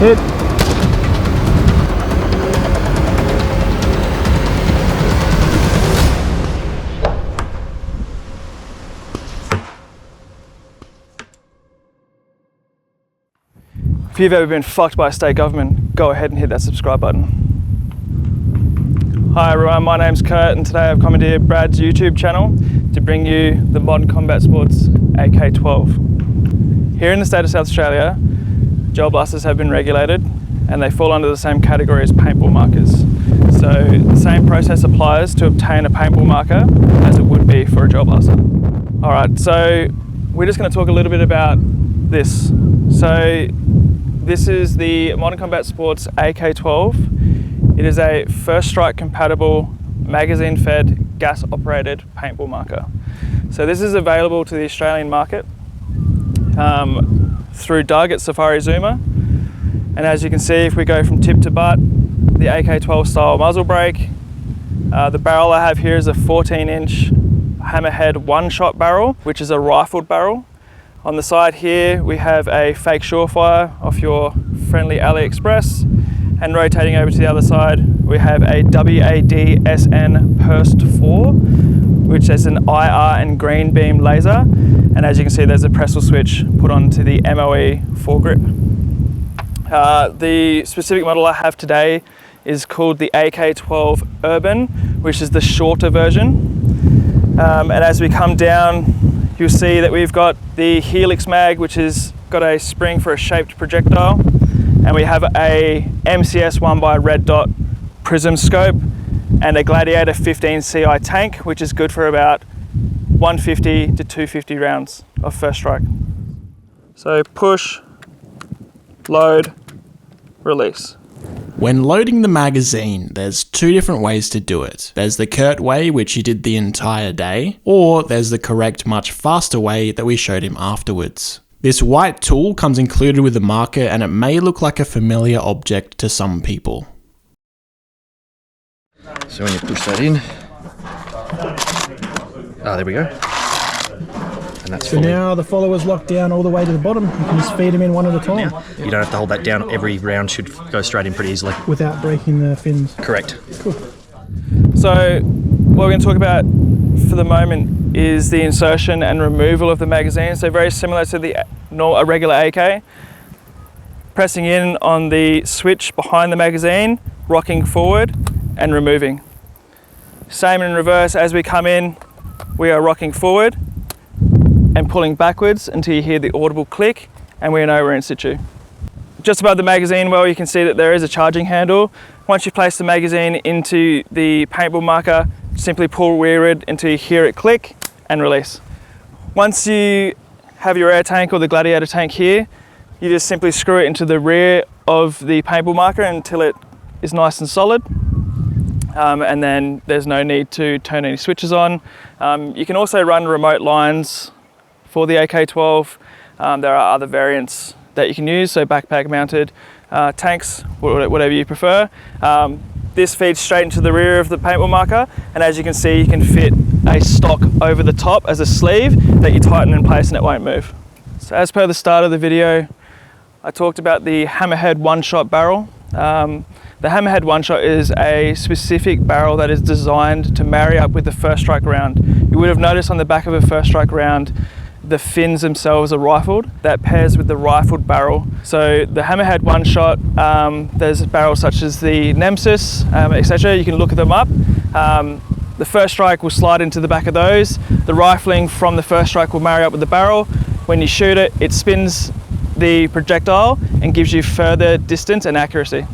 Hit. If you've ever been fucked by a state government, go ahead and hit that subscribe button. Hi everyone, my name's Kurt and today I've commandeered Brad's YouTube channel to bring you the Modern Combat Sports AK-12. Here in the state of South Australia, gel blasters have been regulated and they fall under the same category as paintball markers. So the same process applies to obtain a paintball marker as it would be for a gel blaster. Alright, so we're just going to talk a little bit about this. So this is the Modern Combat Sports AK-12. It is a first strike compatible magazine fed gas operated paintball marker. So this is available to the Australian market through Doug at Safari Zoomer. And as you can see, if we go from tip to butt, the AK-12 style muzzle brake. The barrel I have here is a 14-inch hammerhead one-shot barrel, which is a rifled barrel. On the side here, we have a fake Surefire off your friendly AliExpress. And rotating over to the other side, we have a WAD-SN Purst 4, which is an IR and green beam laser. And as you can see, there's a Pressel switch put onto the MOE foregrip. The specific model I have today is called the AK-12 Urban, which is the shorter version. And as we come down, you'll see that we've got the Helix mag, which has got a spring for a shaped projectile. And we have a MCS 1x Red Dot prism scope and a Gladiator 15 CI tank, which is good for about 150 to 250 rounds of first strike. So push, load, release. When loading the magazine, there's two different ways to do it. There's the Kurt way, which he did the entire day, or there's the correct, much faster way that we showed him afterwards. This white tool comes included with the marker and it may look like a familiar object to some people. So when you push that in, there we go. And that's so now the follower's locked down all the way to the bottom. You can just feed them in one at a time. Now, you don't have to hold that down. Every round should go straight in pretty easily. Without breaking the fins. Correct. Cool. So what we're going to talk about for the moment is the insertion and removal of the magazine. So very similar to a regular AK. Pressing in on the switch behind the magazine, rocking forward and removing. Same in reverse. As we come in, we are rocking forward and pulling backwards until you hear the audible click and we know we're in situ. Just above the magazine well, you can see that there is a charging handle. Once you place the magazine into the paintball marker, simply pull rearward until you hear it click and release. Once you have your air tank or the Gladiator tank here, you just simply screw it into the rear of the paintball marker until it is nice and solid. And then there's no need to turn any switches on. You can also run remote lines for the AK-12. There are other variants that you can use, so backpack mounted tanks, whatever you prefer. This feeds straight into the rear of the paintball marker, and as you can see, you can fit a stock over the top as a sleeve that you tighten in place and it won't move. So as per the start of the video, I talked about the Hammerhead one-shot barrel. The Hammerhead one-shot is a specific barrel that is designed to marry up with the first strike round. You would have noticed on the back of a first strike round, the fins themselves are rifled. That pairs with the rifled barrel. So the Hammerhead one-shot, there's barrels such as the Nemesis, etc. You can look them up. The first strike will slide into the back of those. The rifling from the first strike will marry up with the barrel. When you shoot it, it spins the projectile and gives you further distance and accuracy.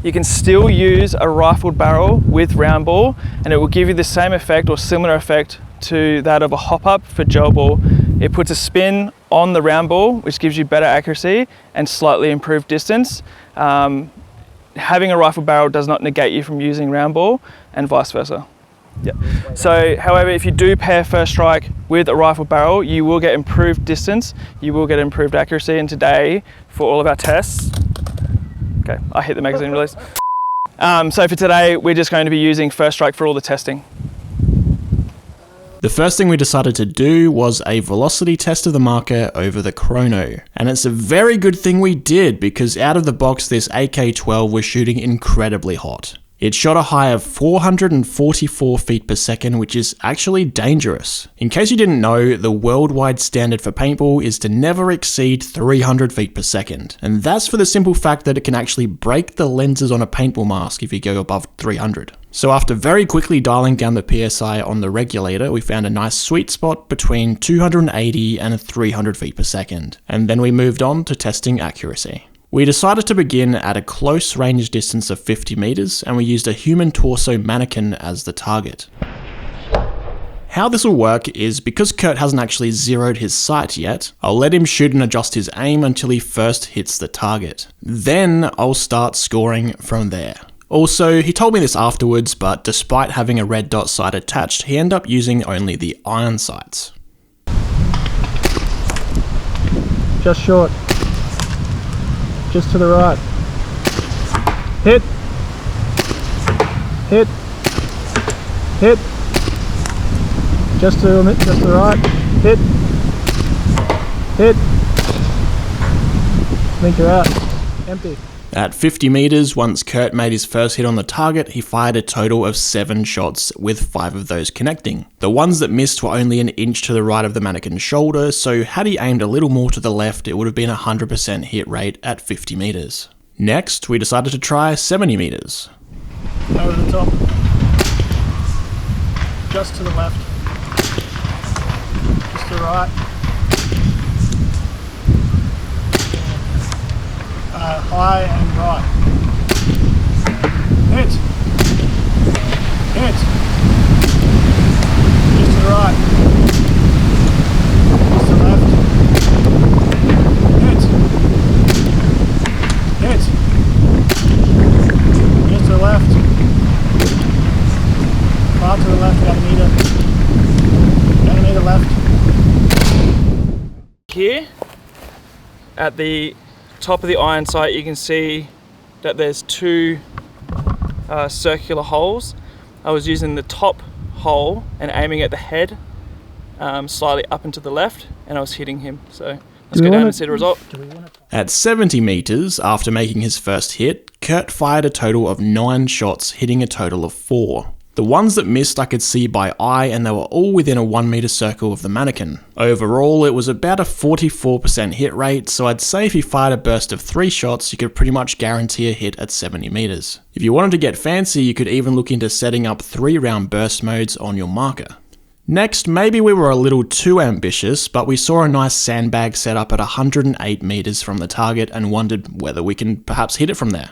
You can still use a rifled barrel with round ball and it will give you the same effect or similar effect to that of a hop-up for gel ball. It puts a spin on the round ball, which gives you better accuracy and slightly improved distance. Having a rifle barrel does not negate you from using round ball and vice versa. Yeah. So, however, if you do pair first strike with a rifle barrel, you will get improved distance, you will get improved accuracy, and today, for all of our tests, okay, I hit the magazine release. So for today, we're just going to be using first strike for all the testing. The first thing we decided to do was a velocity test of the marker over the chrono. And it's a very good thing we did, because out of the box this AK-12 was shooting incredibly hot. It shot a high of 444 feet per second, which is actually dangerous. In case you didn't know, the worldwide standard for paintball is to never exceed 300 feet per second. And that's for the simple fact that it can actually break the lenses on a paintball mask if you go above 300. So after very quickly dialing down the PSI on the regulator, we found a nice sweet spot between 280 and 300 feet per second. And then we moved on to testing accuracy. We decided to begin at a close range distance of 50 meters, and we used a human torso mannequin as the target. How this will work is, because Kurt hasn't actually zeroed his sight yet, I'll let him shoot and adjust his aim until he first hits the target. Then I'll start scoring from there. Also, he told me this afterwards, but despite having a red dot sight attached, he ended up using only the iron sights. Just short. Just to the right. Hit. Hit. Hit. Just to the right. Hit. Hit. I think you're out. Empty. At 50 meters, once Kurt made his first hit on the target, he fired a total of 7 shots, with 5 of those connecting. The ones that missed were only an inch to the right of the mannequin's shoulder, so had he aimed a little more to the left, it would have been a 100% hit rate at 50 meters. Next, we decided to try 70 meters. Over the top. Just to the left. Just to the right. High and right. Hit. Hit. Just to the right. Just to the left. Hit. Hit. Just to the left. Far to the left, about a meter. About a meter left. Here, at the top of the iron sight, you can see that there's 2 circular holes. I was using the top hole and aiming at the head slightly up and to the left, and I was hitting him. So let's go down and see the result. At 70 meters, after making his first hit, Kurt fired a total of 9 shots, hitting a total of 4. The ones that missed I could see by eye, and they were all within a 1 meter circle of the mannequin. Overall, it was about a 44% hit rate, so I'd say if you fired a burst of 3 shots, you could pretty much guarantee a hit at 70 meters. If you wanted to get fancy, you could even look into setting up 3-round burst modes on your marker. Next, maybe we were a little too ambitious, but we saw a nice sandbag set up at 108 meters from the target and wondered whether we can perhaps hit it from there.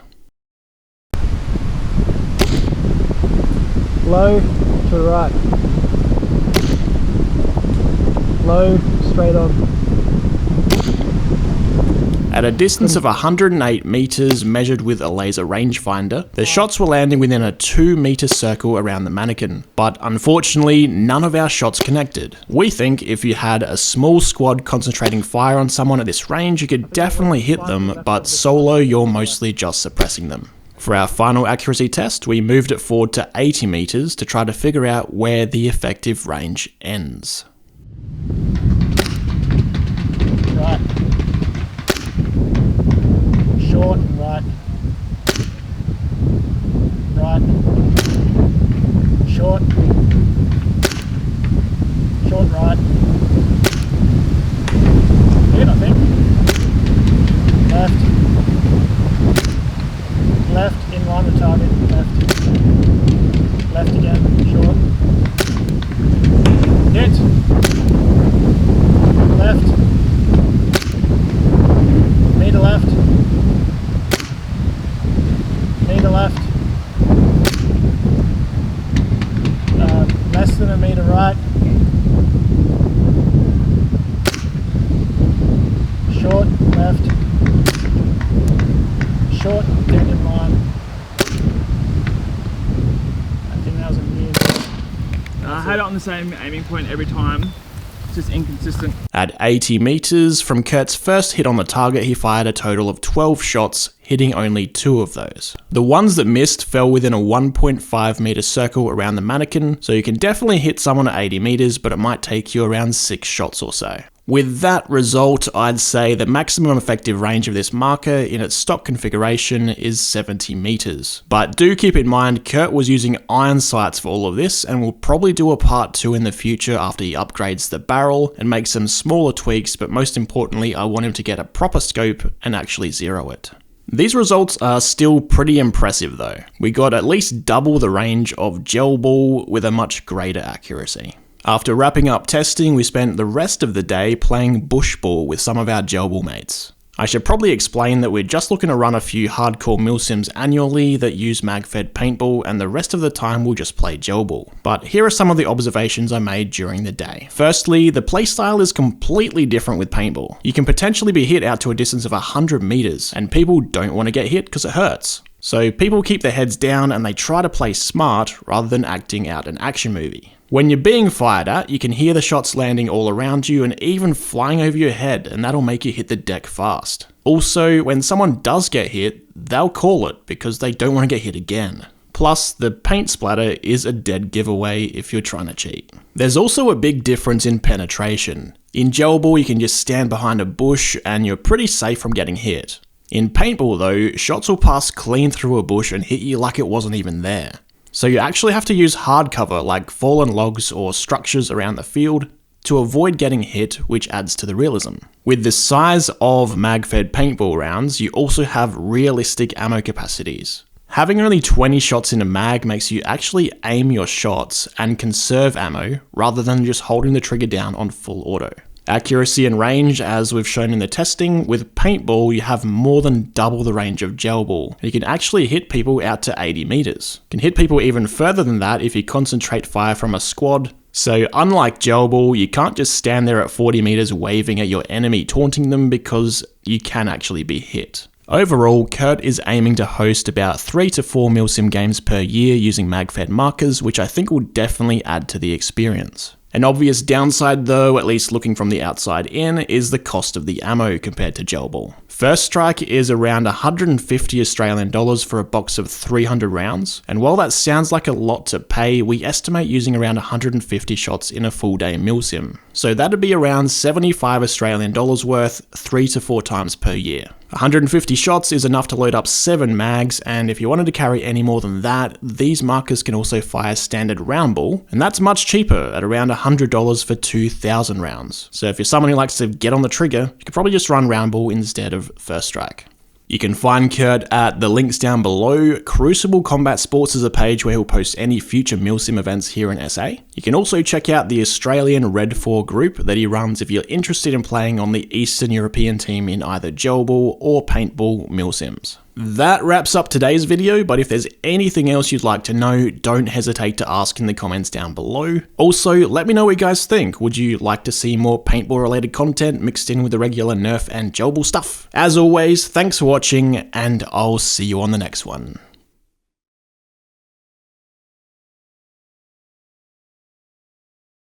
Low to the right. Low, straight on. At a distance of 108 meters measured with a laser rangefinder, the shots were landing within a 2 meter circle around the mannequin, but unfortunately none of our shots connected. We think if you had a small squad concentrating fire on someone at this range, you could definitely hit them, but solo you're mostly just suppressing them. For our final accuracy test, we moved it forward to 80 meters to try to figure out where the effective range ends. Right. Short and right. Right. Short. Short right. Hit, I think. Left. Left, in line with target, left. Left again, short. Hit. Left. Meter left. Meter left. Less than a meter right. Short, left. Short, dead in line. I think that was a new. I had it on the same aiming point every time. It's just inconsistent. At 80 meters, from Kurt's first hit on the target, he fired a total of 12 shots, hitting only 2 of those. The ones that missed fell within a 1.5 meter circle around the mannequin, so you can definitely hit someone at 80 meters, but it might take you around 6 shots or so. With that result, I'd say the maximum effective range of this marker in its stock configuration is 70 meters. But do keep in mind, Kurt was using iron sights for all of this, and will probably do a part 2 in the future after he upgrades the barrel and makes some smaller tweaks, but most importantly, I want him to get a proper scope and actually zero it. These results are still pretty impressive though. We got at least double the range of gel ball with a much greater accuracy. After wrapping up testing, we spent the rest of the day playing bush ball with some of our gel ball mates. I should probably explain that we're just looking to run a few hardcore milsims annually that use magfed paintball, and the rest of the time we'll just play gel ball. But here are some of the observations I made during the day. Firstly, the playstyle is completely different with paintball. You can potentially be hit out to a distance of 100 meters, and people don't want to get hit because it hurts. So people keep their heads down and they try to play smart rather than acting out an action movie. When you're being fired at, you can hear the shots landing all around you and even flying over your head, and that'll make you hit the deck fast. Also, when someone does get hit, they'll call it because they don't want to get hit again. Plus, the paint splatter is a dead giveaway if you're trying to cheat. There's also a big difference in penetration. In gel ball, you can just stand behind a bush and you're pretty safe from getting hit. In paintball though, shots will pass clean through a bush and hit you like it wasn't even there. So you actually have to use hard cover like fallen logs or structures around the field to avoid getting hit, which adds to the realism. With the size of magfed paintball rounds, you also have realistic ammo capacities. Having only 20 shots in a mag makes you actually aim your shots and conserve ammo rather than just holding the trigger down on full auto. Accuracy and range, as we've shown in the testing, with paintball you have more than double the range of gel ball. You can actually hit people out to 80 meters. You can hit people even further than that if you concentrate fire from a squad. So unlike gel ball, you can't just stand there at 40 meters waving at your enemy, taunting them, because you can actually be hit. Overall, Kurt is aiming to host about 3 to 4 milsim games per year using magfed markers, which I think will definitely add to the experience. An obvious downside though, at least looking from the outside in, is the cost of the ammo compared to gel ball. First Strike is around 150 Australian dollars for a box of 300 rounds, and while that sounds like a lot to pay, we estimate using around 150 shots in a full day milsim. So that'd be around 75 Australian dollars worth 3 to 4 times per year. 150 shots is enough to load up 7 mags, and if you wanted to carry any more than that, these markers can also fire standard round ball, and that's much cheaper at around $100 for 2,000 rounds. So if you're someone who likes to get on the trigger, you could probably just run round ball instead of First Strike. You can find Kurt at the links down below. Crucible Combat Sports is a page where he'll post any future milsim events here in SA. You can also check out the Australian Red 4 group that he runs if you're interested in playing on the Eastern European team in either gel ball or paintball milsims. That wraps up today's video, but if there's anything else you'd like to know, don't hesitate to ask in the comments down below. Also, let me know what you guys think. Would you like to see more paintball related content mixed in with the regular Nerf and gel ball stuff? As always, thanks for watching, and I'll see you on the next one.